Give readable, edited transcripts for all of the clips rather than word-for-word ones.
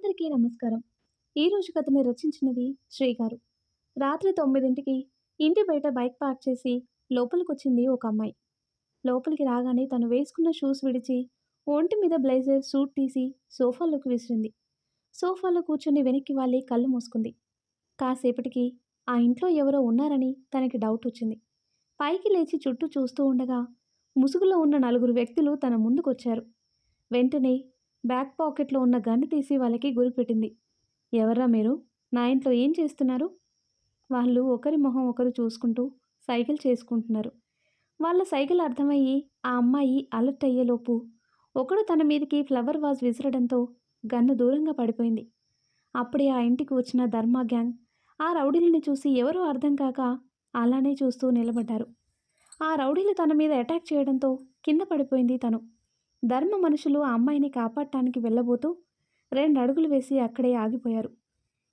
అందరికీ నమస్కారం. ఈరోజు కథని రచించినది శ్రీగారు. రాత్రి 9కి ఇంటి బయట బైక్ పార్క్ చేసి లోపలికొచ్చింది ఒక అమ్మాయి. లోపలికి రాగానే తను వేసుకున్న షూస్ విడిచి ఒంటి మీద బ్లేజర్ సూట్ తీసి సోఫాలోకి విసిరింది. సోఫాలో కూర్చొని వెనక్కి వాలి కళ్ళు మూసుకుంది. కాసేపటికి ఆ ఇంట్లో ఎవరో ఉన్నారని తనకి డౌట్ వచ్చింది. పైకి లేచి చుట్టూ చూస్తూ ఉండగా ముసుగులో ఉన్న నలుగురు వ్యక్తులు తన ముందుకొచ్చారు. వెంటనే బ్యాక్ పాకెట్లో ఉన్న గన్ను తీసి వాళ్ళకి గురిపెట్టింది. ఎవర్రా మీరు? నా ఇంట్లో ఏం చేస్తున్నారు? వాళ్ళు ఒకరి మొహం ఒకరు చూసుకుంటూ సైకిల్ చేసుకుంటున్నారు. వాళ్ళ సైకిల్ అర్థమయ్యి ఆ అమ్మాయి అలర్ట్ అయ్యేలోపు ఒకడు తన మీదకి ఫ్లవర్ వాజ్ విసరడంతో గన్ను దూరంగా పడిపోయింది. అప్పుడే ఆ ఇంటికి వచ్చిన ధర్మ గ్యాంగ్ ఆ రౌడీలని చూసి ఎవరో అర్థం కాక అలానే చూస్తూ నిలబడ్డారు. ఆ రౌడీలు తన మీద అటాక్ చేయడంతో కింద పడిపోయింది తను. ధర్మ మనుషులు ఆ అమ్మాయిని కాపాడటానికి వెళ్ళబోతూ 2 అడుగులు వేసి అక్కడే ఆగిపోయారు.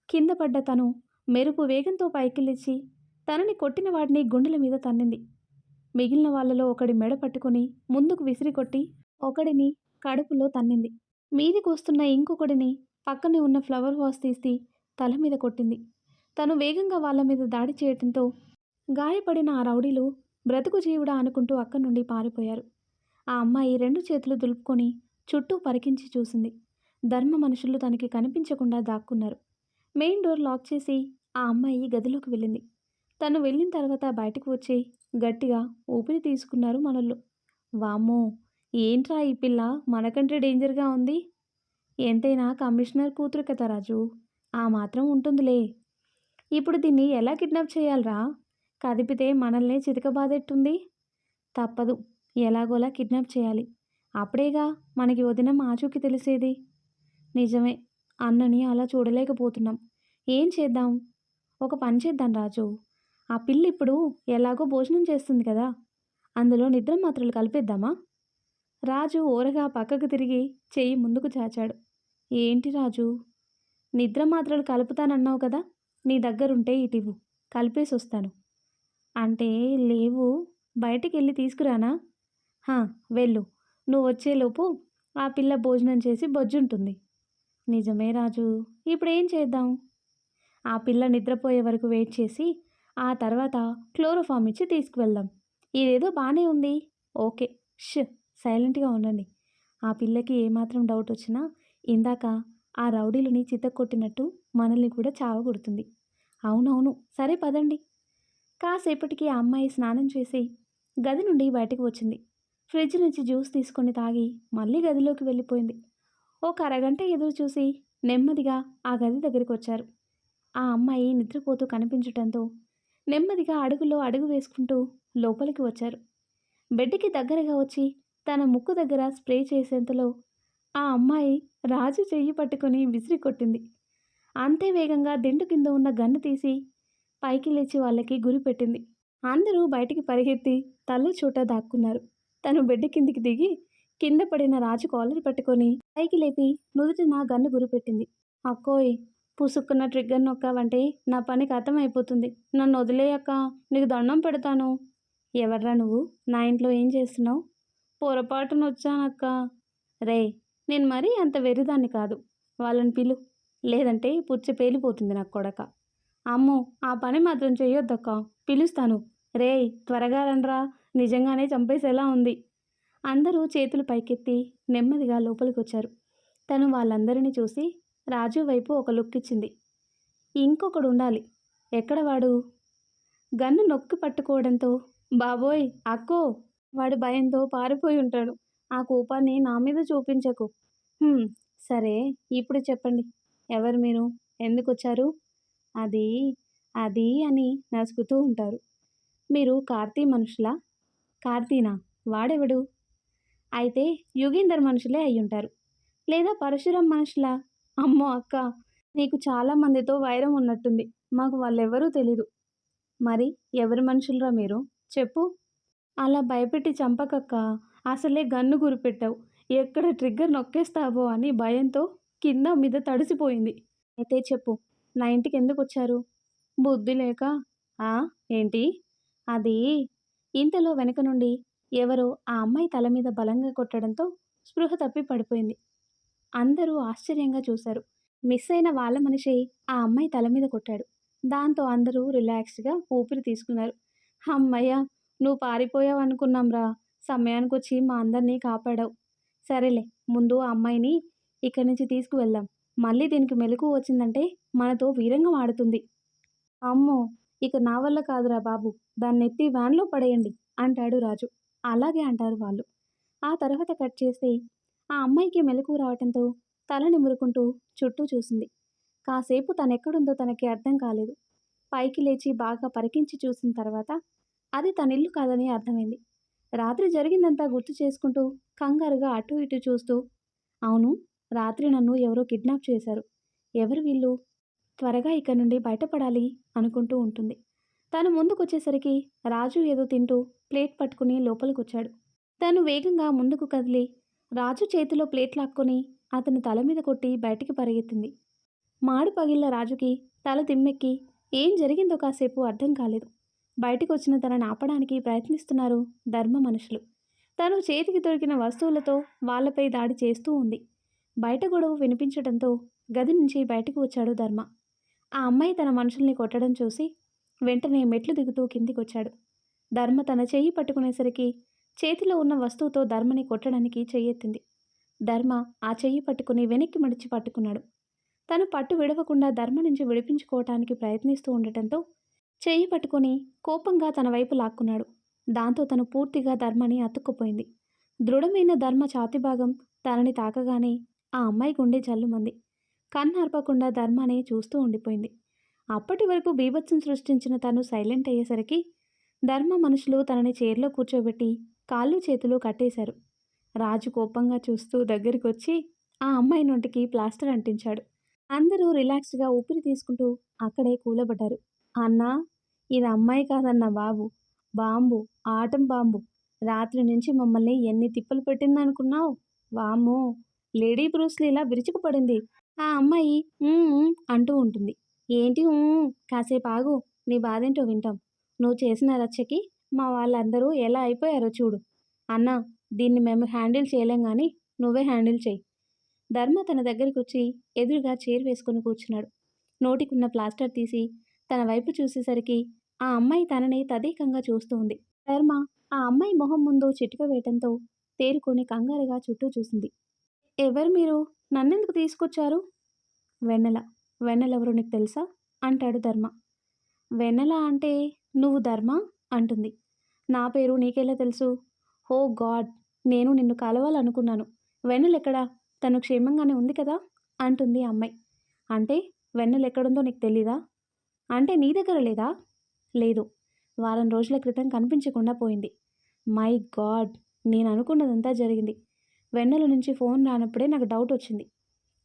కింద పడ్డ తను మెరుపు వేగంతో పైకి లేచి తనని కొట్టిన వాడిని గుండెల మీద తన్నింది. మిగిలిన వాళ్ళలో ఒకడి మెడ పట్టుకుని ముందుకు విసిరి కొట్టి ఒకడిని కడుపులో తన్నింది. మీదికి వస్తున్న ఇంకొకడిని పక్కనే ఉన్న ఫ్లవర్ వాస్ తీసి తల మీద కొట్టింది. తను వేగంగా వాళ్ళ మీద దాడి చేయడంతో గాయపడిన ఆ రౌడీలు బ్రతుకు జీవుడా అనుకుంటూ అక్కడి నుండి పారిపోయారు. ఆ అమ్మాయి 2 చేతులు దులుపుకొని చుట్టూ పరికించి చూసింది. ధర్మ మనుషులు తనకి కనిపించకుండా దాక్కున్నారు. మెయిన్ డోర్ లాక్ చేసి ఆ అమ్మాయి గదిలోకి వెళ్ళింది. తను వెళ్ళిన తర్వాత బయటకు వచ్చి గట్టిగా ఊపిరి తీసుకున్నారు మనోళ్ళు. వామ్మో, ఏంట్రా ఈ పిల్ల మనకంటే డేంజర్గా ఉంది. ఎంతైనా కమిషనర్ కూతురు కదా రాజు, ఆ మాత్రం ఉంటుందిలే. ఇప్పుడు దీన్ని ఎలా కిడ్నాప్ చేయాలరా? కదిపితే మనల్నే చితకబాదెట్టుంది. తప్పదు, ఎలాగోలా కిడ్నాప్ చేయాలి. అప్పుడేగా మనకి వదిన ఆచూకీ తెలిసేది. నిజమే, అన్నని అలా చూడలేకపోతున్నాం. ఏం చేద్దాం? ఒక పని చేద్దాం రాజు. ఆ పిల్ల ఇప్పుడు ఎలాగో భోజనం చేస్తుంది కదా, అందులో నిద్ర మాత్రలు కలిపేద్దామా? రాజు ఓరగా పక్కకు తిరిగి చెయ్యి ముందుకు చాచాడు. ఏంటి రాజు? నిద్ర మాత్రలు కలుపుతానన్నావు కదా, నీ దగ్గరుంటే ఇటివ్వు, కలిపేసి వస్తాను. అంటే లేవు, బయటికి వెళ్ళి తీసుకురానా? వెళ్ళు, నువ్వు వచ్చేలోపు ఆ పిల్ల భోజనం చేసి బొజ్జుంటుంది. నిజమే రాజు, ఇప్పుడేం చేద్దాం? ఆ పిల్ల నిద్రపోయే వరకు వెయిట్ చేసి ఆ తర్వాత క్లోరోఫామ్ ఇచ్చి తీసుకువెళ్దాం. ఇదేదో బాగానే ఉంది. ఓకే, సైలెంట్గా ఉండండి. ఆ పిల్లకి ఏమాత్రం డౌట్ వచ్చినా ఇందాక ఆ రౌడీలని చితక్కొట్టినట్టు మనల్ని కూడా చావగొడుతుంది. అవునవును, సరే పదండి. కాసేపటికి ఆ అమ్మాయి స్నానం చేసి గది నుండి బయటకు వచ్చింది. ఫ్రిడ్జ్ నుంచి జ్యూస్ తీసుకొని తాగి మళ్ళీ గదిలోకి వెళ్ళిపోయింది. ఒక అరగంట ఎదురు చూసి నెమ్మదిగా ఆ గది దగ్గరికి వచ్చారు. ఆ అమ్మాయి నిద్రపోతూ కనిపించటంతో నెమ్మదిగా అడుగులో అడుగు వేసుకుంటూ లోపలికి వచ్చారు. బెడ్కి దగ్గరగా వచ్చి తన ముక్కు దగ్గర స్ప్రే చేసేంతలో ఆ అమ్మాయి రాజు చెయ్యి పట్టుకొని విసిరి కొట్టింది. అంతే వేగంగా దిండు కింద ఉన్న గన్ను తీసి పైకి లేచి వాళ్ళకి గురి పెట్టింది. అందరూ బయటికి పరిగెత్తి తల్ల చోట దాక్కున్నారు. తను బెడ్ కిందికి దిగి కింద పడిన రాజు కాలర్ పట్టుకొని పైకి లేపి నుదుటిన గన్ను గురిపెట్టింది. అక్కోయ్, పుసుక్కున్న ట్రిగ్గర్ నొక్కావంటే నా పనికి అర్థమైపోతుంది. నన్ను వదిలేయక్క, నీకు దండం పెడతాను. ఎవర్రా నువ్వు? నా ఇంట్లో ఏం చేస్తున్నావు? పొరపాటున వచ్చానక్క. రే, నేను మరీ అంత వెర్రిదాన్ని కాదు. వాళ్ళని పిలు, లేదంటే పుచ్చ పేలిపోతుంది నా కొడక. అమ్మో, ఆ పని మాత్రం చెయ్యొద్దక్క, పిలుస్తాను. రేయ్, త్వరగా రండ్రా, నిజంగానే చంపేసేలా ఉంది. అందరూ చేతులు పైకెత్తి నెమ్మదిగా లోపలికి వచ్చారు. తను వాళ్ళందరినీ చూసి రాజు వైపు ఒక లుక్ ఇచ్చింది. ఇంకొకడు ఉండాలి. ఎక్కడ వాడు? గన్ను నొక్కి పట్టుకోవడంతో బాబోయ్ అక్కో, వాడు భయంతో పారిపోయి ఉంటాడు. ఆ కోపాన్ని నా మీద చూపించకు. సరే, ఇప్పుడు చెప్పండి, ఎవరు మీరు? ఎందుకు వచ్చారు? అది అది అని నసుకుతూ ఉంటారు. మీరు కార్తీ మనుషులా? కార్తీనా? వాడెవడు? అయితే యుగేందర్ మనుషులే అయ్యుంటారు. లేదా పరశురాం మనుషులా? అమ్మో అక్క, నీకు చాలా మందితో వైరం ఉన్నట్టుంది. మాకు వాళ్ళెవరూ తెలీదు. మరి ఎవరి మనుషులరా మీరు? చెప్పు. అలా భయపెట్టి చంపకక్క, అసలే గన్ను గురిపెట్టావు. ఎక్కడ ట్రిగ్గర్ నొక్కేస్తావో అని భయంతో కింద మీద తడిసిపోయింది. అయితే చెప్పు, నా ఇంటికి ఎందుకు వచ్చారు? బుద్ధి లేక. ఏంటి? అది. ఇంతలో వెనక నుండి ఎవరో ఆ అమ్మాయి తల మీద బలంగా కొట్టడంతో స్పృహ తప్పి పడిపోయింది. అందరూ ఆశ్చర్యంగా చూశారు. మిస్ అయిన వాళ్ళ మనిషి ఆ అమ్మాయి తల మీద కొట్టాడు. దాంతో అందరూ రిలాక్స్డ్‌గా ఊపిరి తీసుకున్నారు. హమ్మయ్య! నువ్వు పారిపోయావనుకున్నాంరా. సమయానికొచ్చి మా అందరిని కాపాడావు. సరేలే ముందు ఆ అమ్మాయిని ఇక్కడి నుంచి తీసుకువెళ్దాం. మళ్ళీ దీనికి మెలకువ వచ్చిందంటే మనతో వీరంగం ఆడుతుంది. అమ్మో! ఇక నా వల్ల కాదురా బాబు! దాన్నెత్తి వ్యాన్‌లో పడేయండి అంటాడు రాజు. అలాగే అంటారు వాళ్ళు. ఆ తర్వాత కట్ చేస్తే ఆ అమ్మాయికి మెలకువ రావటంతో తల నిమురుకుంటూ చుట్టూ చూసింది. కాసేపు తనెక్కడుందో తనకి అర్థం కాలేదు. పైకి లేచి బాగా పరికించి చూసిన తర్వాత అది తనిల్లు కాదని అర్థమైంది. రాత్రి జరిగిందంతా గుర్తు చేసుకుంటూ కంగారుగా అటూ ఇటూ చూస్తూ, అవును, రాత్రి నన్ను ఎవరో కిడ్నాప్ చేశారు. ఎవరు వీళ్ళు? త్వరగా ఇక్కడి నుండి బయటపడాలి అనుకుంటూ ఉంటుంది. తను ముందుకొచ్చేసరికి రాజు ఏదో తింటూ ప్లేట్ పట్టుకుని లోపలికొచ్చాడు. తను వేగంగా ముందుకు కదిలి రాజు చేతిలో ప్లేట్ లాక్కొని అతని తల మీద కొట్టి బయటికి పరిగెత్తింది. మాడు పగిలిన రాజుకి తల తిమ్మెక్కి ఏం జరిగిందో కాసేపు అర్థం కాలేదు. బయటికొచ్చిన తనని ఆపడానికి ప్రయత్నిస్తున్నారు ధర్మ మనుషులు. తను చేతికి దొరికిన వస్తువులతో వాళ్ళపై దాడి చేస్తూ ఉంది. బయట గొడవ వినిపించడంతో గది నుంచి బయటకు వచ్చాడు ధర్మ. ఆ అమ్మాయి తన మనుషుల్ని కొట్టడం చూసి వెంటనే మెట్లు దిగుతూ కిందికొచ్చాడు. ధర్మ తన చెయ్యి పట్టుకునేసరికి చేతిలో ఉన్న వస్తువుతో ధర్మని కొట్టడానికి చెయ్యెత్తింది. ధర్మ ఆ చెయ్యి పట్టుకుని వెనక్కి మడిచి పట్టుకున్నాడు. తను పట్టు విడవకుండా ధర్మ నుంచి విడిపించుకోవటానికి ప్రయత్నిస్తూ ఉండటంతో చెయ్యి పట్టుకొని కోపంగా తన వైపు లాక్కున్నాడు. దాంతో తను పూర్తిగా ధర్మని అతుక్కుపోయింది. దృఢమైన ధర్మ ఛాతీ భాగం తనని తాకగానే ఆ అమ్మాయి గుండె జల్లుమంది. కన్నార్పకుండా ధర్మని చూస్తూ ఉండిపోయింది. అప్పటి వరకు బీభత్సం సృష్టించిన తను సైలెంట్ అయ్యేసరికి ధర్మ మనుషులు తనని చైర్లో కూర్చోబెట్టి కాళ్ళు చేతులు కట్టేశారు. రాజు కోపంగా చూస్తూ దగ్గరికొచ్చి ఆ అమ్మాయి నోటికి ప్లాస్టర్ అంటించాడు. అందరూ రిలాక్స్డ్‌గా ఊపిరి తీసుకుంటూ అక్కడే కూలబడ్డారు. అన్నా, ఇది అమ్మాయి కాదన్నా బాబు. Bomb, atom bomb. రాత్రి నుంచి మమ్మల్ని ఎన్ని తిప్పలు పెట్టిందనుకున్నావు? వామ్మో! లేడీ బ్రూస్లీలా విరుచుకుపడింది. ఆ అమ్మాయి "ఊ" అంటూ ఉంటుంది. ఏంటి కాసేపాగు, నీ బాధేంటో వింటాం. నువ్వు చేసిన రచ్చకి మా వాళ్ళందరూ ఎలా అయిపోయారో చూడు. అన్నా, దీన్ని మేము హ్యాండిల్ చేయలేం గానీ నువ్వే హ్యాండిల్ చెయ్యి. ధర్మ తన దగ్గరికొచ్చి ఎదురుగా చైర్ వేసుకుని కూర్చున్నాడు. నోటికున్న ప్లాస్టర్ తీసి తన వైపు చూసేసరికి ఆ అమ్మాయి తనని తదేకంగా చూస్తూ ఉంది. ధర్మ ఆ అమ్మాయి మొహం ముందు చిటిక వేయటంతో తేరుకొని కంగారుగా చుట్టూ చూసింది. ఎవరు మీరు? నన్నెందుకు తీసుకొచ్చారు? వెన్నెల. వెన్నెలెవరో నీకు తెలుసా? అంటాడు ధర్మ. వెన్నెల అంటే నువ్వు ధర్మ? అంటుంది. నా పేరు నీకెలా తెలుసు? ఓ గాడ్! నేను నిన్ను కలవాలనుకున్నాను. వెన్నెలెక్కడా? తను క్షేమంగానే ఉంది కదా? అంటుంది అమ్మాయి. అంటే వెన్నెలెక్కడుందో నీకు తెలీదా? అంటే నీ దగ్గర లేదా? లేదు. వారం రోజుల క్రితం కనిపించకుండా పోయింది. My God! నేను అనుకున్నదంతా జరిగింది. వెన్నెల నుంచి ఫోన్ రానప్పుడే నాకు డౌట్ వచ్చింది.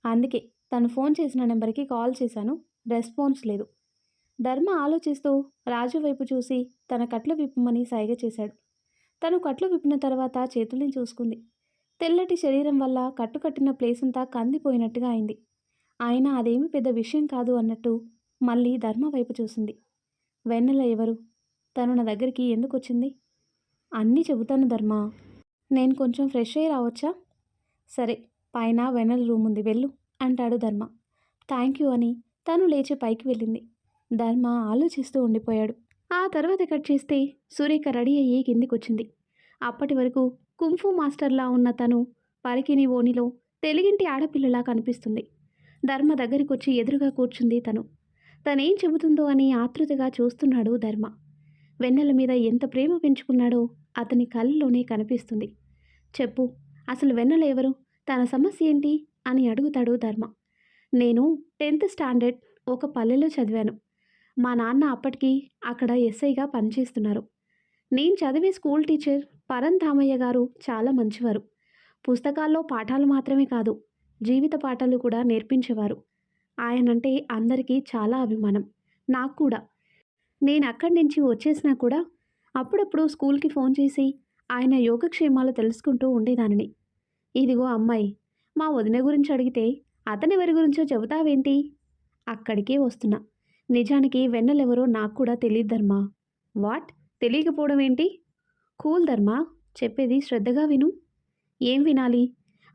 అందుకే తను ఫోన్ చేసిన నెంబర్కి కాల్ చేశాను. రెస్పాన్స్ లేదు. ధర్మ ఆలోచిస్తూ రాజు వైపు చూసి తన కట్లు విప్పమని సైగ చేశాడు. తను కట్లు విప్పిన తర్వాత చేతుల్ని చూసుకుంది. తెల్లటి శరీరం వల్ల కట్టుకట్టిన ప్లేస్ అంతా కందిపోయినట్టుగా అయింది. అయినా అదేమీ పెద్ద విషయం కాదు అన్నట్టు మళ్ళీ ధర్మ వైపు చూసింది. వెన్నెల ఎవరు? తను నా దగ్గరికి ఎందుకు వచ్చింది? అన్నీ చెబుతాను ధర్మ. నేను కొంచెం ఫ్రెష్ అయ్యి రావచ్చా? సరే, పైన వెన్నెల రూమ్ ఉంది, వెళ్ళు అంటాడు ధర్మ. థ్యాంక్ యూ అని తను లేచి పైకి వెళ్ళింది. ధర్మ ఆలోచిస్తూ ఉండిపోయాడు. ఆ తర్వాత కట్ చేస్తే సురేఖ రెడీ అయ్యి కిందికొచ్చింది. అప్పటి వరకు కుంఫు మాస్టర్లా ఉన్న తను పరికిని ఓనిలో తెలుగింటి ఆడపిల్లలా కనిపిస్తుంది. ధర్మ దగ్గరికొచ్చి ఎదురుగా కూర్చుంది తను. తనేం చెబుతుందో అని ఆతృతగా చూస్తున్నాడు ధర్మ. వెన్నెల మీద ఎంత ప్రేమ పెంచుకున్నాడో అతని కళ్ళలోనే కనిపిస్తుంది. చెప్పు, అసలు వెన్నెల ఎవరు? తన సమస్య ఏంటి అని అడుగుతాడు ధర్మ. నేను 10th స్టాండర్డ్ ఒక పల్లెలో చదివాను. మా నాన్న అప్పటికి అక్కడ ఎస్ఐగా పనిచేస్తున్నారు. నేను చదివే స్కూల్ టీచర్ పరంధామయ్య గారు చాలా మంచివారు. పుస్తకాల్లో పాఠాలు మాత్రమే కాదు, జీవిత పాఠాలు కూడా నేర్పించేవారు. ఆయనంటే అందరికీ చాలా అభిమానం, నాకు కూడా. నేను అక్కడి నుంచి వచ్చేసినా కూడా అప్పుడప్పుడు స్కూల్కి ఫోన్ చేసి ఆయన యోగక్షేమాలు తెలుసుకుంటూ ఉండేదానిని. ఇదిగో అమ్మాయి, మా వదిన గురించి అడిగితే అతనెవరి గురించో చెబుతావేంటి? అక్కడికే వస్తున్నా. నిజానికి వెన్నెలెవరో నాకు కూడా తెలియదు ధర్మ. వాట్? తెలియకపోవడం ఏంటి? కూల్ ధర్మ, చెప్పేది శ్రద్ధగా విను. ఏం వినాలి?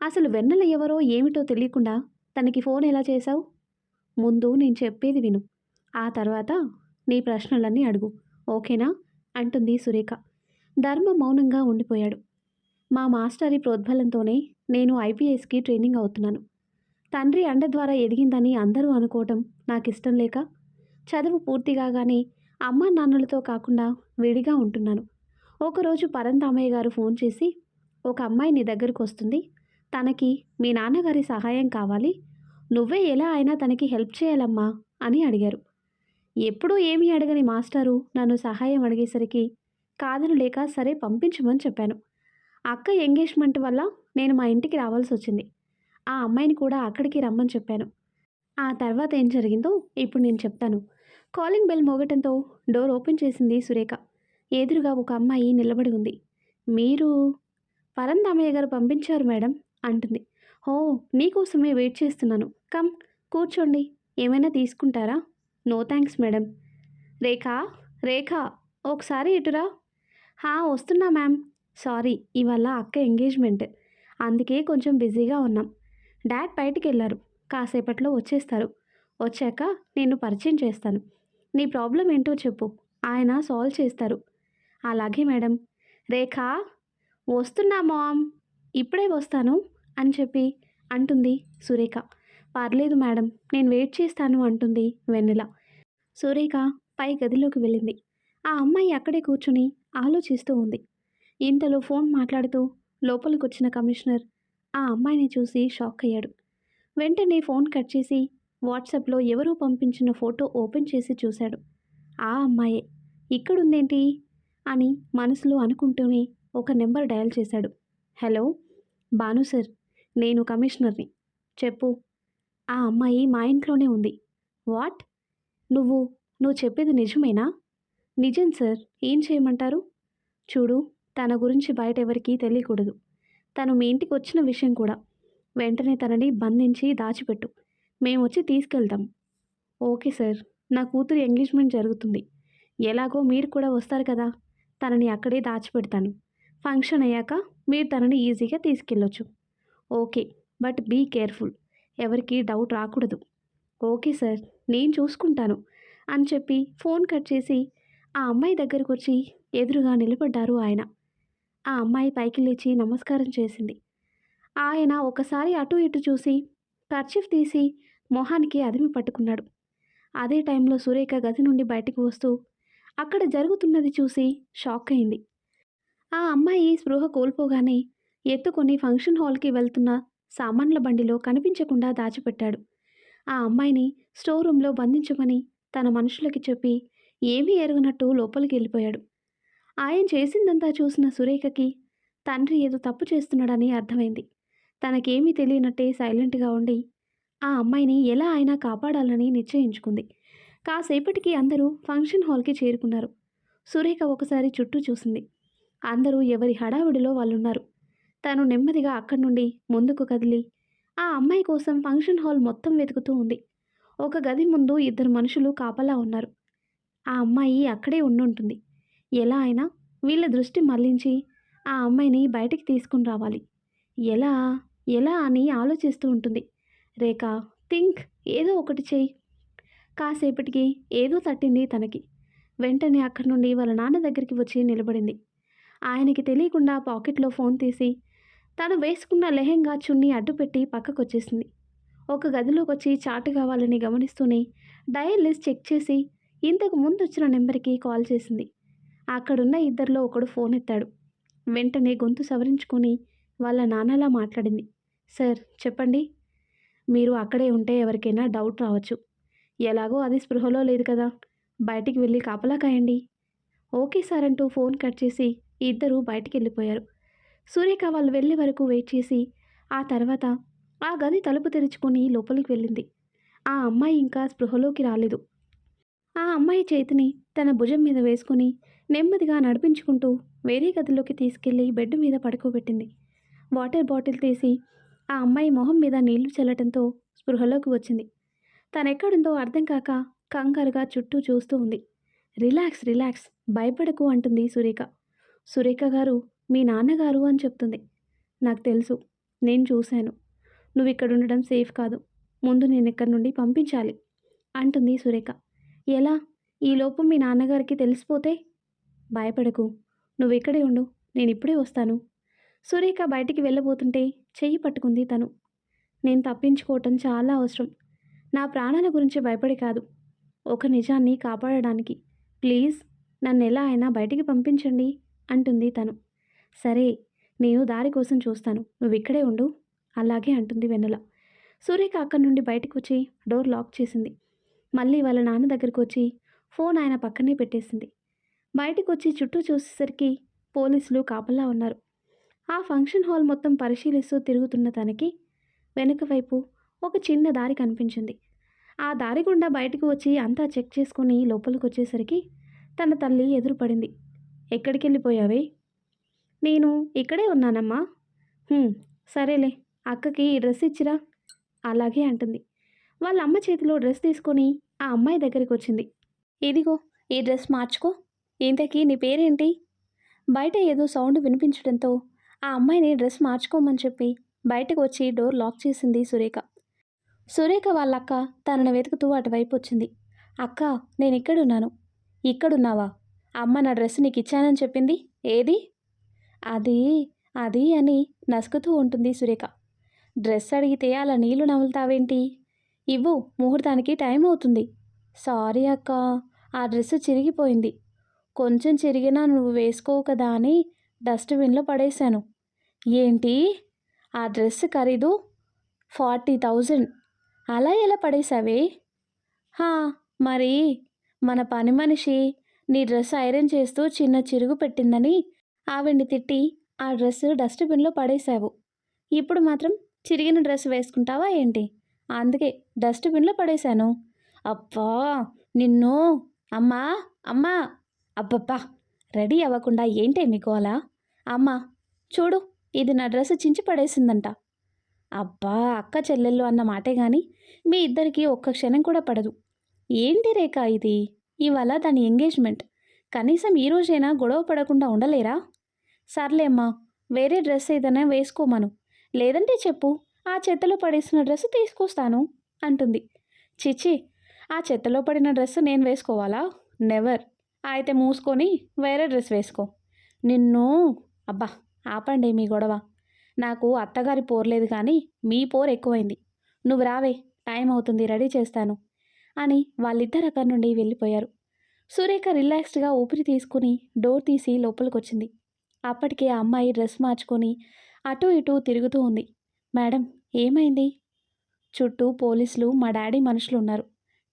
అసలు వెన్నెల ఎవరో ఏమిటో తెలియకుండా తనకి ఫోన్ ఎలా చేశావు? ముందు నేను చెప్పేది విను. ఆ తర్వాత నీ ప్రశ్నలన్నీ అడుగు. ఓకేనా? అంటుంది సురేఖ. ధర్మ మౌనంగా ఉండిపోయాడు. మా మాస్టరి ప్రోద్బలంతోనే నేను ఐపీఎస్కి ట్రైనింగ్ అవుతున్నాను. తండ్రి అండ ద్వారా ఎదిగిందని అందరూ అనుకోవటం నాకిష్టం లేక చదువు పూర్తి కాగానే అమ్మా నాన్నలతో కాకుండా విడిగా ఉంటున్నాను. ఒకరోజు పరంధామయ్య గారు ఫోన్ చేసి, ఒక అమ్మాయి నీ దగ్గరకు వస్తుంది. తనకి మీ నాన్నగారి సహాయం కావాలి. నువ్వే ఎలా అయినా తనకి హెల్ప్ చేయాలమ్మా అని అడిగారు. ఎప్పుడూ ఏమీ అడగని మాస్టారు నన్ను సహాయం అడిగేసరికి కాదను లేక సరే పంపించమని చెప్పాను. అక్క ఎంగేజ్మెంట్ వల్ల నేను మా ఇంటికి రావాల్సి వచ్చింది. ఆ అమ్మాయిని కూడా అక్కడికి రమ్మని చెప్పాను. ఆ తర్వాత ఏం జరిగిందో ఇప్పుడు నేను చెప్తాను. కాలింగ్ బెల్ మోగటంతో డోర్ ఓపెన్ చేసింది సురేఖ. ఎదురుగా ఒక అమ్మాయి నిలబడి ఉంది. మీరు పరంధామయ్య గారు పంపించారు మేడం అంటుంది. ఓ, నీకోసమే వెయిట్ చేస్తున్నాను. కమ్, కూర్చోండి. ఏమైనా తీసుకుంటారా? No thanks madam. Rekha, Rekha, ఒకసారి ఇటురా. హా, వస్తున్నా మ్యామ్. సారీ, ఇవాళ అక్క ఎంగేజ్మెంట్, అందుకే కొంచెం బిజీగా ఉన్నాం. డాడ్ బయటికి వెళ్ళారు, కాసేపట్లో వచ్చేస్తారు. వచ్చాక నేను పరిచయం చేస్తాను. నీ ప్రాబ్లం ఏంటో చెప్పు, ఆయన సాల్వ్ చేస్తారు. అలాగే మేడం. రేఖ, వస్తున్నా మామ్, ఇప్పుడే వస్తాను అని చెప్పి అంటుంది సురేఖ. పర్లేదు మేడం, నేను వెయిట్ చేస్తాను అంటుంది వెన్నెల. సురేఖ పై గదిలోకి వెళ్ళింది. ఆ అమ్మాయి అక్కడే కూర్చుని ఆలోచిస్తూ ఉంది. ఇంతలో ఫోన్ మాట్లాడుతూ లోపలికొచ్చిన కమిషనర్ ఆ అమ్మాయిని చూసి షాక్ అయ్యాడు. వెంటనే ఫోన్ కట్ చేసి వాట్సాప్లో ఎవరో పంపించిన ఫోటో ఓపెన్ చేసి చూశాడు. ఆ అమ్మాయే ఇక్కడుందేంటి అని మనసులో అనుకుంటూనే ఒక నెంబర్ డయల్ చేశాడు. హలో, భాను సార్, నేను కమిషనర్ని. చెప్పు. ఆ అమ్మాయి మా ఇంట్లోనే ఉంది. వాట్? నువ్వు నువ్వు చెప్పేది నిజమేనా? నిజం సార్, ఏం చేయమంటారు? చూడు, తన గురించి బయట ఎవరికీ తెలియకూడదు. తను మీ ఇంటికి వచ్చిన విషయం కూడా. వెంటనే తనని బంధించి దాచిపెట్టు. మేమొచ్చి తీసుకెళ్తాం. Okay sir. నా కూతురు ఎంగేజ్మెంట్ జరుగుతుంది. ఎలాగో మీరు కూడా వస్తారు కదా, తనని అక్కడే దాచిపెడతాను. ఫంక్షన్ అయ్యాక మీరు తనని ఈజీగా తీసుకెళ్ళొచ్చు. Okay, but be careful. ఎవరికి డౌట్ రాకూడదు. ఓకే సార్, నేను చూసుకుంటాను అని చెప్పి ఫోన్ కట్ చేసి ఆ అమ్మాయి దగ్గరకు వచ్చి ఎదురుగా నిలబడ్డారు ఆయన. ఆ అమ్మాయి పైకి లేచి నమస్కారం చేసింది. ఆయన ఒకసారి అటు ఇటు చూసి కర్చీఫ్ తీసి మొహానికి అదిమి పట్టుకున్నాడు. అదే టైంలో సురేఖ గది నుండి బయటకు వస్తూ అక్కడ జరుగుతున్నది చూసి షాక్ అయింది. ఆ అమ్మాయి స్పృహ కోల్పోగానే ఎత్తుకొని ఫంక్షన్ హాల్కి వెళ్తున్న సామాన్ల బండిలో కనిపించకుండా దాచిపెట్టాడు. ఆ అమ్మాయిని స్టోర్ రూమ్లో బంధించమని తన మనుషులకి చెప్పి ఏమీ ఎరుగనట్టు లోపలికి వెళ్ళిపోయాడు. ఆయన చేసిందంతా చూసిన సురేఖకి తండ్రి ఏదో తప్పు చేస్తున్నాడని అర్థమైంది. తనకేమీ తెలియనట్టే సైలెంట్గా ఉండి ఆ అమ్మాయిని ఎలా అయినా కాపాడాలని నిశ్చయించుకుంది. కాసేపటికి అందరూ ఫంక్షన్ హాల్కి చేరుకున్నారు. సురేఖ ఒకసారి చుట్టూ చూసింది. అందరూ ఎవరి హడావిడిలో వాళ్ళున్నారు. తను నెమ్మదిగా అక్కడి నుండి ముందుకు కదిలి ఆ అమ్మాయి కోసం ఫంక్షన్ హాల్ మొత్తం వెతుకుతూ ఉంది. ఒక గది ముందు ఇద్దరు మనుషులు కాపలా ఉన్నారు. ఆ అమ్మాయి అక్కడే ఉండుంటుంది. ఎలా అయినా వీళ్ళ దృష్టి మళ్లించి ఆ అమ్మాయిని బయటికి తీసుకుని రావాలి. ఎలా ఎలా అని ఆలోచిస్తూ ఉంటుంది. రేఖ, థింక్, ఏదో ఒకటి చెయ్యి. కాసేపటికి ఏదో తట్టింది తనకి. వెంటనే అక్కడి నుండి వాళ్ళ నాన్న దగ్గరికి వచ్చి నిలబడింది. ఆయనకి తెలియకుండా పాకెట్లో ఫోన్ తీసి తను వేసుకున్న లెహెంగా చున్నీ అడ్డుపెట్టి పక్కకొచ్చేసింది. ఒక గదిలోకి వచ్చి చాటు కావాలని గమనిస్తూనే డయల్ లిస్ట్ చెక్ చేసి ఇంతకు ముందు వచ్చిన నెంబర్కి కాల్ చేసింది. అక్కడున్న ఇద్దరిలో ఒకడు ఫోన్ ఎత్తాడు. వెంటనే గొంతు సవరించుకొని వాళ్ళ నాన్నలా మాట్లాడింది. సార్, చెప్పండి. మీరు అక్కడే ఉంటే ఎవరికైనా డౌట్ రావచ్చు. ఎలాగో అది స్పృహలో లేదు కదా, బయటికి వెళ్ళి కాపలా కాయండి. ఓకే సార్ అంటూ ఫోన్ కట్ చేసి ఇద్దరూ బయటికి వెళ్ళిపోయారు. సూర్యక వాళ్ళు వెళ్ళే వరకు వెయిట్ చేసి ఆ తర్వాత ఆ గది తలుపు తెరుచుకొని లోపలికి వెళ్ళింది. ఆ అమ్మాయి ఇంకా స్పృహలోకి రాలేదు. ఆ అమ్మాయి చేతిని తన భుజం మీద వేసుకుని నెమ్మదిగా నడిపించుకుంటూ వేరే గదిలోకి తీసుకెళ్లి బెడ్ మీద పడుకోబెట్టింది. వాటర్ బాటిల్ తీసి ఆ అమ్మాయి మొహం మీద నీళ్లు చల్లటంతో స్పృహలోకి వచ్చింది. తనెక్కడుందో అర్థం కాక కంగారుగా చుట్టూ చూస్తూ ఉంది. రిలాక్స్, రిలాక్స్, భయపడకు అంటుంది సురేఖ. సురేఖ గారు, మీ నాన్నగారు అని చెప్తుంది. నాకు తెలుసు, నేను చూశాను. నువ్వు ఇక్కడ ఉండడం సేఫ్ కాదు. ముందు నేనిక్కడి నుండి పంపించాలి అంటుంది సురేఖ. ఎలా? ఈలోపు మీ నాన్నగారికి తెలిసిపోతే? భయపడకు. నువ్విక్కడే ఉండు. నేనిప్పుడే వస్తాను. సురేఖ బయటికి వెళ్ళబోతుంటే చెయ్యి పట్టుకుంది తను. నేను తప్పించుకోవటం చాలా అవసరం. నా ప్రాణాల గురించి భయపడి కాదు. ఒక నిజాన్ని కాపాడడానికి. ప్లీజ్ నన్నెలా అయినా బయటికి పంపించండి అంటుంది తను. సరే, నేను దారి కోసం చూస్తాను. నువ్విక్కడే ఉండు. అలాగే అంటుంది వెన్నెల. సురేఖ అక్కడి నుండి బయటకు వచ్చి డోర్ లాక్ చేసింది. మళ్ళీ వాళ్ళ నాన్న దగ్గరకు వచ్చి ఫోన్ ఆయన పక్కనే పెట్టేసింది. బయటకు వచ్చి చుట్టూ చూసేసరికి పోలీసులు కాపలా ఉన్నారు. ఆ ఫంక్షన్ హాల్ మొత్తం పరిశీలిస్తూ తిరుగుతున్న తనకి వెనుక వైపు ఒక చిన్న దారి కనిపించింది. ఆ దారి గుండా బయటకు వచ్చి అంతా చెక్ చేసుకుని లోపలికి వచ్చేసరికి తన తల్లి ఎదురుపడింది. ఎక్కడికి వెళ్ళిపోయావే? నేను ఇక్కడే ఉన్నానమ్మా. సరేలే, అక్కకి ఈ డ్రెస్ ఇచ్చిరా. అలాగే అంటుంది. వాళ్ళ అమ్మ చేతిలో డ్రెస్ తీసుకొని ఆ అమ్మాయి దగ్గరికి వచ్చింది. ఇదిగో ఈ డ్రెస్ మార్చుకో. ఇంతకీ నీ పేరేంటి? బయట ఏదో సౌండ్ వినిపించడంతో ఆ అమ్మాయిని డ్రెస్ మార్చుకోమని చెప్పి బయటకు వచ్చి డోర్ లాక్ చేసింది సురేఖ. సురేఖ వాళ్ళక్క తనను వెతుకుతూ అటువైపు వచ్చింది. అక్క, నేను ఇక్కడున్నాను. ఇక్కడున్నావా? అమ్మ నా డ్రెస్ నీకు ఇచ్చానని చెప్పింది. ఏది? అది అది అని నసుకుతూ ఉంటుంది సురేఖ. డ్రెస్ అడిగితే అలా నీళ్లు నములుతావేంటి? ఇవ్వు, ముహూర్తానికి టైం అవుతుంది. సారీ అక్క, ఆ డ్రెస్సు చిరిగిపోయింది. కొంచెం చిరిగినా నువ్వు వేసుకోవు కదా అని డస్ట్బిన్లో పడేశాను. ఏంటి? ఆ డ్రెస్ ఖరీదు 40,000. అలా ఎలా పడేశావే? హా, మరి మన పని మనిషి నీ డ్రెస్ ఐరన్ చేస్తూ చిన్న చిరుగు పెట్టిందని ఆవిడ్ని తిట్టి ఆ డ్రెస్ డస్ట్బిన్లో పడేశావు. ఇప్పుడు మాత్రం చిరిగిన డ్రెస్ వేసుకుంటావా ఏంటి? అందుకే డస్ట్బిన్లో పడేశాను. అబ్బా నిన్ను! అమ్మా, అమ్మా! అబ్బబ్బా, రెడీ అవ్వకుండా ఏంటే మీకు అలా? అమ్మా చూడు, ఇది నా డ్రెస్ చించి పడేసిందంట. అబ్బా, అక్క చెల్లెళ్ళు అన్న మాటే గాని మీ ఇద్దరికీ ఒక్క క్షణం కూడా పడదు. ఏంటి రేఖ ఇది? ఇవాళ దాని ఎంగేజ్మెంట్. కనీసం ఈ రోజైనా గొడవ పడకుండా ఉండలేరా? సర్లే అమ్మా, వేరే డ్రెస్ ఏదైనా వేసుకోమను. లేదంటే చెప్పు, ఆ చెత్తలో పడేసిన డ్రెస్ తీసుకొస్తాను అంటుంది. చిచి, ఆ చెత్తలో పడిన డ్రెస్ నేను వేసుకోవాలా? నెవర్. అయితే మూసుకొని వేరే డ్రెస్ వేసుకో. నిన్ను! అబ్బా ఆపండి మీ గొడవ. నాకు అత్తగారి పోర్లేదు కానీ మీ పోరు ఎక్కువైంది. నువ్వు రావే, టైం అవుతుంది, రెడీ చేస్తాను అని వాళ్ళిద్దరు అక్కడి నుండి వెళ్ళిపోయారు. సురేఖ రిలాక్స్డ్గా ఊపిరి తీసుకుని డోర్ తీసి లోపలికొచ్చింది. అప్పటికే ఆ అమ్మాయి డ్రెస్ మార్చుకొని అటూ ఇటూ తిరుగుతూ ఉంది. మేడం, ఏమైంది? చుట్టూ పోలీసులు, మా డాడీ మనుషులు ఉన్నారు.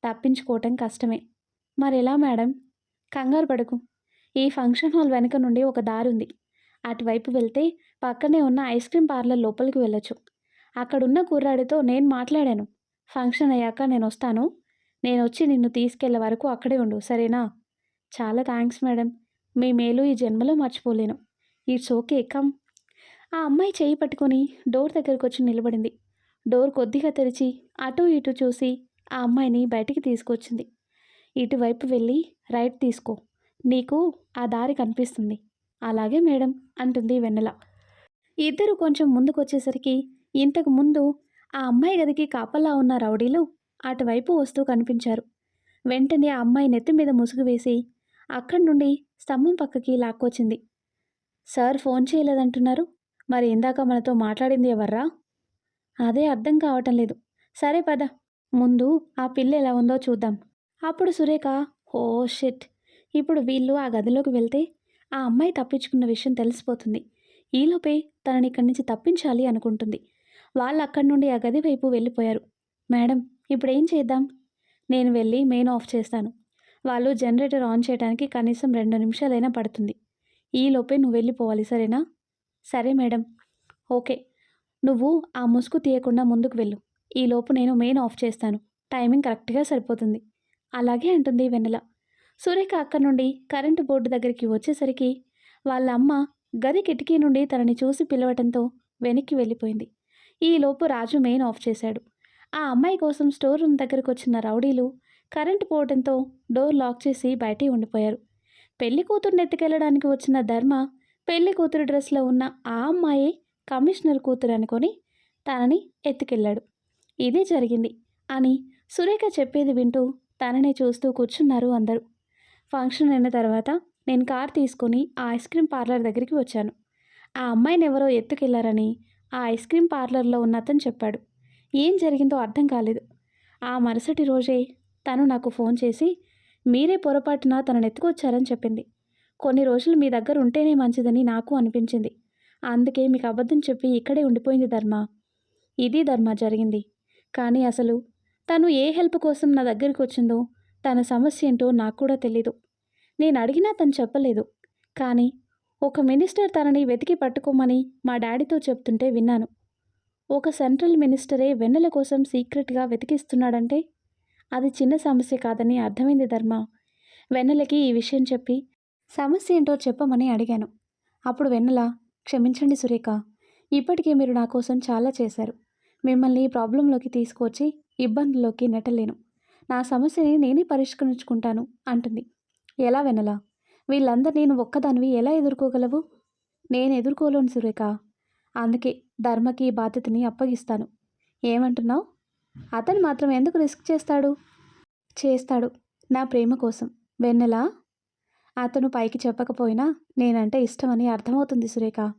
తప్పించుకోవటం కష్టమే. మరెలా మేడం? కంగారు పడకు. ఈ ఫంక్షన్ హాల్ వెనక నుండి ఒక దారి ఉంది. అటువైపు వెళ్తే పక్కనే ఉన్న ఐస్ క్రీమ్ పార్లర్ లోపలికి వెళ్ళొచ్చు. అక్కడున్న కుర్రాడితో నేను మాట్లాడాను. ఫంక్షన్ అయ్యాక నేను వస్తాను. నేను వచ్చి నిన్ను తీసుకెళ్లే వరకు అక్కడే ఉండు, సరేనా? చాలా థ్యాంక్స్ మేడం. మీ మేలు ఈ జన్మలో మర్చిపోలేను. It's okay, come. ఆ అమ్మాయి చేయి పట్టుకొని డోర్ దగ్గరకు వచ్చి నిలబడింది. డోర్ కొద్దిగా తెరిచి అటూ ఇటూ చూసి ఆ అమ్మాయిని బయటికి తీసుకొచ్చింది. ఇటువైపు వెళ్ళి రైట్ తీసుకో. నీకు ఆ దారి కనిపిస్తుంది. అలాగే మేడం అంటుంది వెన్నెల. ఇద్దరు కొంచెం ముందుకొచ్చేసరికి ఇంతకు ముందు ఆ అమ్మాయి గదికి కాపలా ఉన్న రౌడీలు అటువైపు వస్తూ కనిపించారు. వెంటనే ఆ అమ్మాయి నెత్తి మీద ముసుగు వేసి అక్కడి నుండి స్తంభం పక్కకి లాక్కొచ్చింది. Sir phone చేయలేదంటున్నారు? మరి ఇందాక మనతో మాట్లాడింది ఎవర్రా? అదే అర్థం కావటం లేదు. సరే పద, ముందు ఆ పిల్ల ఎలా ఉందో చూద్దాం. అప్పుడు సురేఖ, ఓ షిట్, ఇప్పుడు వీళ్ళు ఆ గదిలోకి వెళ్తే ఆ అమ్మాయి తప్పించుకున్న విషయం తెలిసిపోతుంది. ఈలోపే తనని ఇక్కడి నుంచి తప్పించాలి అనుకుంటుంది. వాళ్ళు అక్కడి నుండి ఆ గది వైపు వెళ్ళిపోయారు. మేడం, ఇప్పుడేం చేద్దాం? నేను వెళ్ళి మెయిన్ ఆఫ్ చేస్తాను. వాళ్ళు జనరేటర్ ఆన్ చేయడానికి కనీసం 2 నిమిషాలైనా పడుతుంది. ఈలోపే నువ్వు వెళ్ళిపోవాలి, సరేనా? సరే మేడం. ఓకే, నువ్వు ఆ ముసుగు తీయకుండా ముందుకు వెళ్ళు. ఈలోపు నేను మెయిన్ ఆఫ్ చేస్తాను. టైమింగ్ కరెక్ట్గా సరిపోతుంది. అలాగే అంటుంది వెన్నెల. సురేఖ అక్కడి నుండి కరెంటు బోర్డు దగ్గరికి వచ్చేసరికి వాళ్ళ అమ్మ గది కిటికీ నుండి తనని చూసి పిలవటంతో వెనక్కి వెళ్ళిపోయింది. ఈలోపు రాజు మెయిన్ ఆఫ్ చేశాడు. ఆ అమ్మాయి కోసం స్టోర్ రూమ్ దగ్గరకు వచ్చిన రౌడీలు కరెంటు పోవడంతో డోర్ లాక్ చేసి బయటే ఉండిపోయారు. పెళ్లి కూతురుని ఎత్తుకెళ్ళడానికి వచ్చిన ధర్మ పెళ్లి కూతురు డ్రెస్లో ఉన్న ఆ అమ్మాయే కమిషనర్ కూతురు అనుకొని తనని ఎత్తుకెళ్ళాడు. ఇదే జరిగింది అని సురేఖ చెప్పేది వింటూ తననే చూస్తూ కూర్చున్నారు అందరూ. ఫంక్షన్ అయిన తర్వాత నేను కార్ తీసుకొని ఆ ఐస్ క్రీమ్ పార్లర్ దగ్గరికి వచ్చాను. ఆ అమ్మాయిని ఎవరో ఎత్తుకెళ్లారని ఆ ఐస్ క్రీమ్ పార్లర్లో ఉన్న అతను చెప్పాడు. ఏం జరిగిందో అర్థం కాలేదు. ఆ మరుసటి రోజే తను నాకు ఫోన్ చేసి మీరే పొరపాటున తనను ఎత్తుకొచ్చారని చెప్పింది. కొన్ని రోజులు మీ దగ్గర ఉంటేనే మంచిదని నాకు అనిపించింది. అందుకే మీకు అబద్ధం చెప్పి ఇక్కడే ఉండిపోయింది ధర్మ. ఇది ధర్మ జరిగింది. కానీ అసలు తను ఏ హెల్ప్ కోసం నా దగ్గరికి వచ్చిందో, తన సమస్య ఏంటో నాకు కూడా తెలీదు. నేను అడిగినా తను చెప్పలేదు. కానీ ఒక మినిస్టర్ తనని వెతికి పట్టుకోమని మా డాడీతో చెప్తుంటే విన్నాను. ఒక సెంట్రల్ మినిస్టరే వెన్నెల కోసం సీక్రెట్గా వెతికిస్తున్నాడంటే అది చిన్న సమస్య కాదని అర్థమైంది ధర్మ. వెన్నెలకి ఈ విషయం చెప్పి సమస్య ఏంటో చెప్పమని అడిగాను. అప్పుడు వెన్నెల, క్షమించండి సురేఖ, ఇప్పటికే మీరు నా కోసం చాలా చేశారు. మిమ్మల్ని ప్రాబ్లంలోకి తీసుకొచ్చి ఇబ్బందుల్లోకి నెట్టలేను. నా సమస్యని నేనే పరిష్కరించుకుంటాను అంటుంది. ఎలా వెన్నెల? వీళ్ళందరినీ నువ్వు ఒక్కదానివి ఎలా ఎదుర్కోగలవు? నేను ఎదుర్కోలేను సురేఖ. అందుకే ధర్మకి ఈ బాధ్యతని అప్పగిస్తాను. ఏమంటున్నావు? అతను మాత్రం ఎందుకు రిస్క్ చేస్తాడు? చేస్తాడు, నా ప్రేమ కోసం. వెన్నెల, అతను పైకి చెప్పకపోయినా నేనంటే ఇష్టమని అర్థమవుతుంది సురేఖ.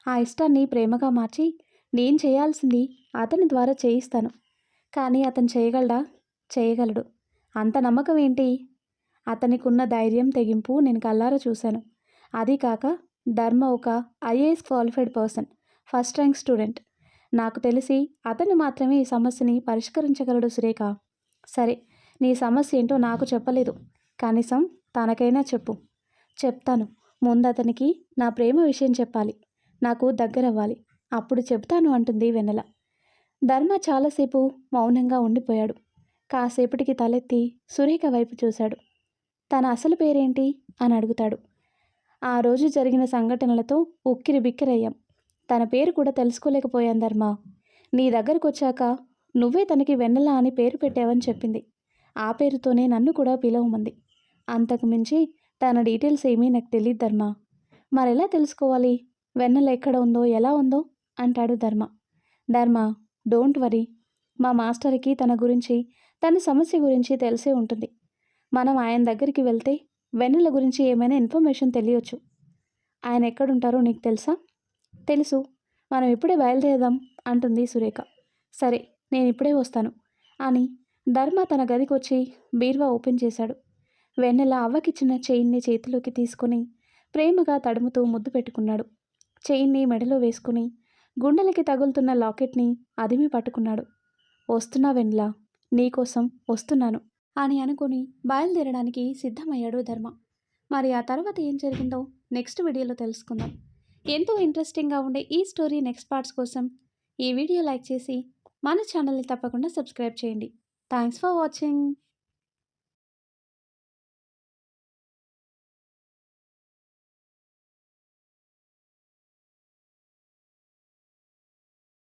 ఆ ఇష్టాన్ని ప్రేమగా మార్చి నేను చేయాల్సింది అతని ద్వారా చేయిస్తాను. కానీ అతను చేయగలడా? చేయగలడు. అంత నమ్మకం ఏంటి? అతనికున్న ధైర్యం, తెగింపు నేను కళ్ళారా చూశాను. అది కాక ధర్మ ఒక IAS qualified person, first rank student. నాకు తెలిసి అతను మాత్రమే ఈ సమస్యని పరిష్కరించగలడు సురేఖ. సరే, నీ సమస్య ఏంటో నాకు చెప్పలేదు. కనీసం తనకైనా చెప్పు. చెప్తాను. ముందు అతనికి నా ప్రేమ విషయం చెప్పాలి. నాకు దగ్గరవ్వాలి. అప్పుడు చెప్తాను అంటుంది వెన్నెల. ధర్మ చాలాసేపు మౌనంగా ఉండిపోయాడు. కాసేపటికి తలెత్తి సురేఖ వైపు చూశాడు. తన అసలు పేరేంటి అని అడుగుతాడు. ఆ రోజు జరిగిన సంఘటనలతో ఉక్కిరి బిక్కిరయ్యాం. తన పేరు కూడా తెలుసుకోలేకపోయాను ధర్మ. నీ దగ్గరకు వచ్చాక నువ్వే తనకి వెన్నెల అని పేరు పెట్టావని చెప్పింది. ఆ పేరుతోనే నన్ను కూడా పిలవమంది. అంతకు మించి తన డీటెయిల్స్ ఏమీ నాకు తెలియదు ధర్మ. మరెలా తెలుసుకోవాలి వెన్నెల ఎక్కడ ఉందో, ఎలా ఉందో అంటాడు ధర్మ. ధర్మ, డోంట్ వరీ. మా మాస్టర్కి తన గురించి, తన సమస్య గురించి తెలిసే ఉంటుంది. మనం ఆయన దగ్గరికి వెళ్తే వెన్నెల గురించి ఏమైనా ఇన్ఫర్మేషన్ తెలియచ్చు. ఆయన ఎక్కడుంటారో నీకు తెలుసా? తెలుసు. మనం ఇప్పుడే బయలుదేరదాం అంటుంది సురేఖ. సరే, నేను ఇప్పుడే వస్తాను అని ధర్మ తన గదికి వచ్చి బీరువా ఓపెన్ చేశాడు. వెన్నెల అవ్వకిచ్చిన చైన్ని చేతిలోకి తీసుకుని ప్రేమగా తడుముతూ ముద్దు పెట్టుకున్నాడు. చైన్ని మెడలో వేసుకుని గుండెలకి తగులుతున్న లాకెట్ని అదిమి పట్టుకున్నాడు. వస్తున్నా వెన్నెల, నీకోసం వస్తున్నాను అని అనుకుని బయలుదేరడానికి సిద్ధమయ్యాడు ధర్మ. మరి ఆ తర్వాత ఏం జరిగిందో నెక్స్ట్ వీడియోలో తెలుసుకుందాం. ఎంతో ఇంట్రెస్టింగ్గా ఉండే ఈ స్టోరీ నెక్స్ట్ పార్ట్స్ కోసం ఈ వీడియో లైక్ చేసి మన ఛానల్ని తప్పకుండా సబ్స్క్రైబ్ చేయండి. Thanks for watching.